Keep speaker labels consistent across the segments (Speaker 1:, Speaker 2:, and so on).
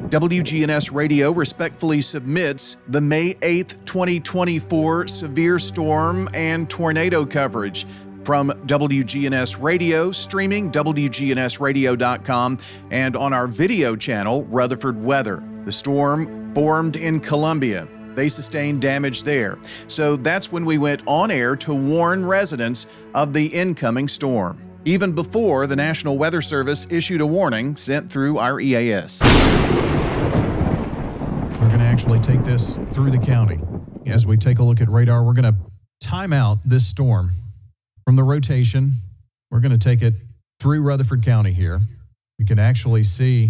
Speaker 1: WGNS Radio respectfully submits the May 8th, 2024 severe storm and tornado coverage from WGNS Radio, streaming WGNSradio.com, and on our video channel, Rutherford Weather. The storm formed in Columbia. They sustained damage there. So that's when we went on air to warn residents of the incoming storm, even before the National Weather Service issued a warning sent through our EAS.
Speaker 2: We're going to actually take this through the county. As we take a look at radar, we're going to time out this storm from the rotation. We're going to take it through Rutherford County here. You can actually see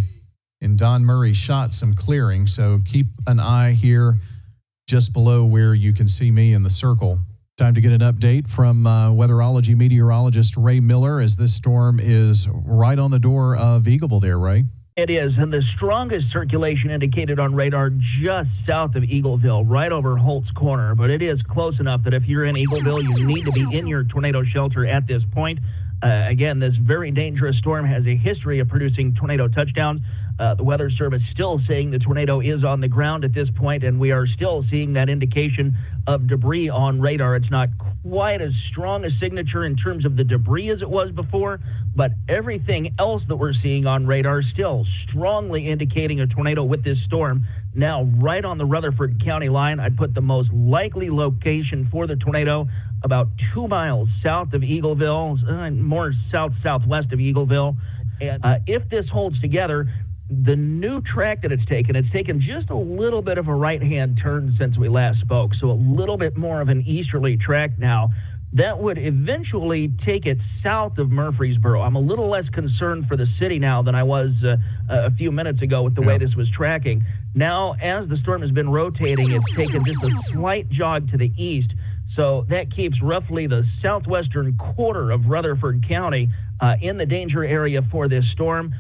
Speaker 2: in Don Murray's shot some clearing, so keep an eye here just below where you can see me in the circle. Time to get an update from weatherology meteorologist Ray Miller, as this storm is right on the door of Eagleville there, Ray.
Speaker 3: It is, and the strongest circulation indicated on radar just south of Eagleville, right over Holt's Corner. But it is close enough that if you're in Eagleville, you need to be in your tornado shelter at this point. Again, this very dangerous storm has a history of producing tornado touchdowns. The Weather Service still saying the tornado is on the ground at this point, and we are still seeing that indication of debris on radar. It's not quite as strong a signature in terms of the debris as it was before, but everything else that we're seeing on radar still strongly indicating a tornado with this storm. Now, right on the Rutherford County line, I'd put the most likely location for the tornado about 2 miles south of Eagleville, more southwest of Eagleville. And if this holds together, the new track that it's taken just a little bit of a right-hand turn since we last spoke, so a little bit more of an easterly track now. That would eventually take it south of Murfreesboro. I'm a little less concerned for the city now than I was a few minutes ago with the way this was tracking. Now, as the storm has been rotating, it's taken just a slight jog to the east, so that keeps roughly the southwestern quarter of Rutherford County in the danger area for this storm.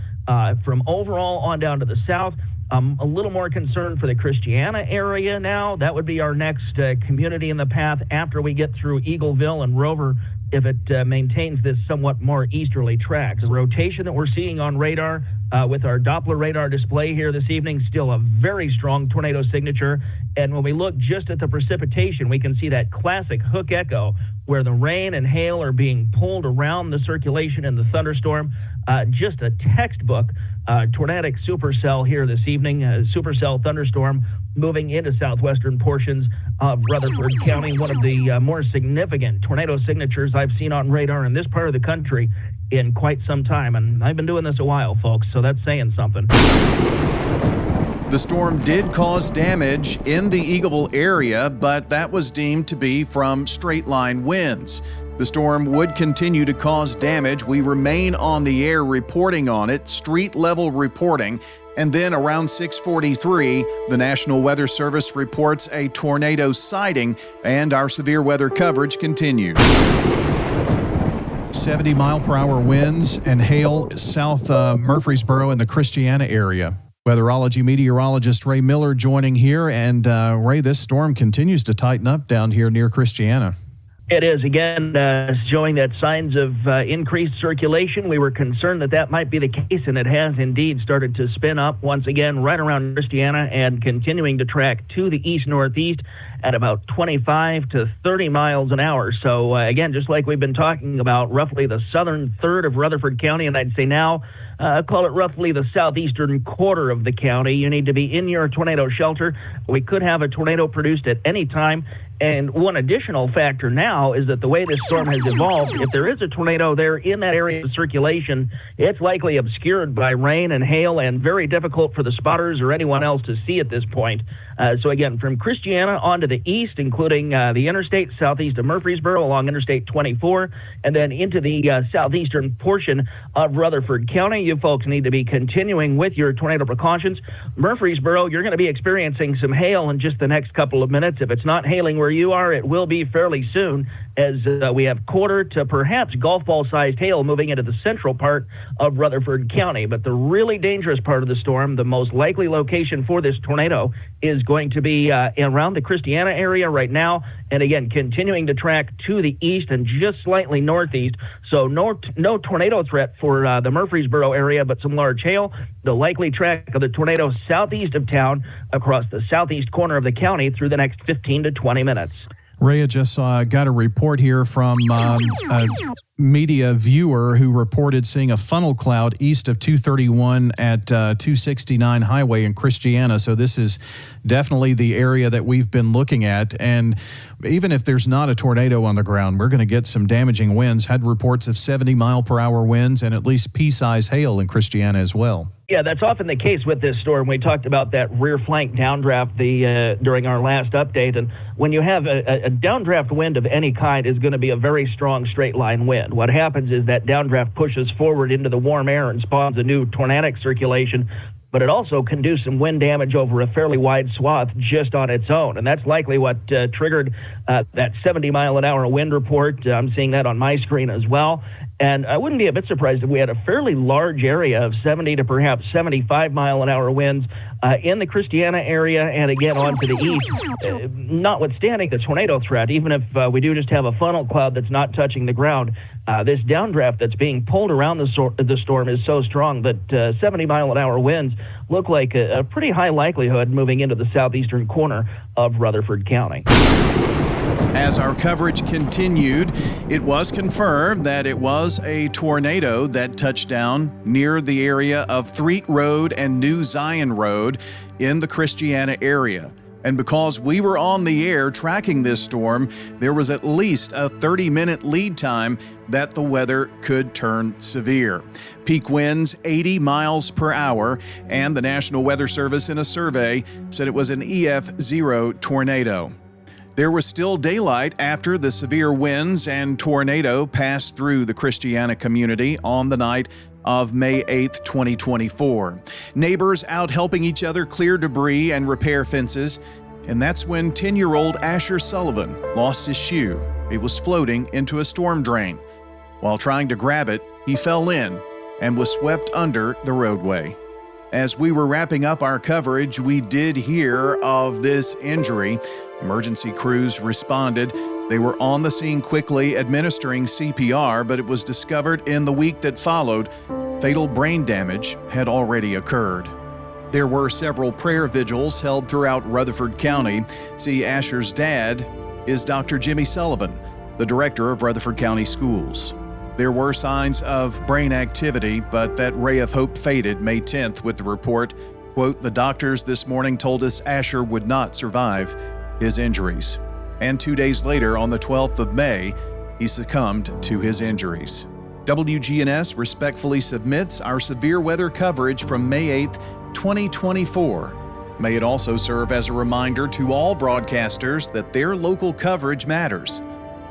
Speaker 3: From overall on down to the south, I'm a little more concerned for the Christiana area now. That would be our next community in the path after we get through Eagleville and Rover, if it maintains this somewhat more easterly track. The rotation that we're seeing on radar with our Doppler radar display here this evening, still a very strong tornado signature. And when we look just at the precipitation, we can see that classic hook echo where the rain and hail are being pulled around the circulation in the thunderstorm. Just a textbook tornadic supercell here this evening, supercell thunderstorm moving into southwestern portions of Rutherford County, one of the more significant tornado signatures I've seen on radar in this part of the country in quite some time. And I've been doing this a while, folks, so that's saying something.
Speaker 1: The storm did cause damage in the Eagleville area, but that was deemed to be from straight-line winds. The storm would continue to cause damage. We remain on the air reporting on it, street-level reporting, and then around 6:43, the National Weather Service reports a tornado sighting, and our severe weather coverage continues.
Speaker 2: 70-mile-per-hour winds and hail south Murfreesboro and the Christiana area. Weatherology meteorologist Ray Miller joining here, and Ray, this storm continues to tighten up down here near Christiana.
Speaker 3: It is, again, showing that signs of increased circulation. We were concerned that that might be the case, and it has indeed started to spin up once again right around Christiana and continuing to track to the east-northeast at about 25 to 30 miles an hour. So, again, just like we've been talking about, roughly the southern third of Rutherford County, and I'd say now, call it roughly the southeastern quarter of the county. You need to be in your tornado shelter. We could have a tornado produced at any time. And one additional factor now is that the way this storm has evolved, if there is a tornado there in that area of circulation, it's likely obscured by rain and hail and very difficult for the spotters or anyone else to see at this point. So again, from Christiana on to the east, including the interstate southeast of Murfreesboro along Interstate 24, and then into the southeastern portion of Rutherford County, you folks need to be continuing with your tornado precautions. Murfreesboro, you're going to be experiencing some hail in just the next couple of minutes. If it's not hailing where you are, it will be fairly soon. as we have quarter to perhaps golf ball-sized hail moving into the central part of Rutherford County. But the really dangerous part of the storm, the most likely location for this tornado, is going to be around the Christiana area right now, and again, continuing to track to the east and just slightly northeast. So no tornado threat for the Murfreesboro area, but some large hail. The likely track of the tornado southeast of town across the southeast corner of the county through the next 15 to 20 minutes.
Speaker 2: Ray, I just got a report here from a media viewer who reported seeing a funnel cloud east of 231 at 269 Highway in Christiana. So this is definitely the area that we've been looking at. And even if there's not a tornado on the ground, we're going to get some damaging winds. Had reports of 70-mile-per-hour winds and at least pea-size hail in Christiana as well.
Speaker 3: Yeah, that's often the case with this storm. We talked about that rear flank downdraft during our last update. And when you have a downdraft wind of any kind, is going to be a very strong straight line wind. What happens is that downdraft pushes forward into the warm air and spawns a new tornadic circulation, but it also can do some wind damage over a fairly wide swath just on its own. And that's likely what triggered that 70-mile-an-hour wind report. I'm seeing that on my screen as well. And I wouldn't be a bit surprised if we had a fairly large area of 70 to perhaps 75-mile-an-hour winds in the Christiana area and again on to the east. Notwithstanding the tornado threat, even if we do just have a funnel cloud that's not touching the ground, this downdraft that's being pulled around the storm is so strong that 70-mile-an-hour winds look like a pretty high likelihood moving into the southeastern corner of Rutherford County.
Speaker 1: As our coverage continued, it was confirmed that it was a tornado that touched down near the area of Threet Road and New Zion Road in the Christiana area. And because we were on the air tracking this storm, there was at least a 30-minute lead time that the weather could turn severe. Peak winds 80 miles per hour, and the National Weather Service in a survey said it was an EF0 tornado. There was still daylight after the severe winds and tornado passed through the Christiana community on the night of May 8, 2024. Neighbors out helping each other clear debris and repair fences, and that's when 10-year-old Asher Sullivan lost his shoe. It was floating into a storm drain. While trying to grab it, he fell in and was swept under the roadway. As we were wrapping up our coverage, we did hear of this injury. Emergency crews responded. They were on the scene quickly administering CPR, but it was discovered in the week that followed, fatal brain damage had already occurred. There were several prayer vigils held throughout Rutherford County. See, Asher's dad is Dr. Jimmy Sullivan, the director of Rutherford County Schools. There were signs of brain activity, but that ray of hope faded May 10th with the report, quote, "The doctors this morning told us Asher would not survive his injuries." And 2 days later, on the 12th of May, he succumbed to his injuries. WGNS respectfully submits our severe weather coverage from May 8th, 2024. May it also serve as a reminder to all broadcasters that their local coverage matters.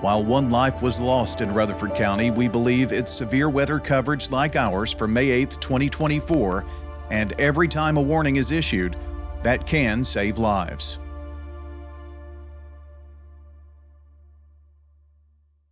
Speaker 1: While one life was lost in Rutherford County, we believe it's severe weather coverage like ours from May 8th, 2024, and every time a warning is issued, that can save lives.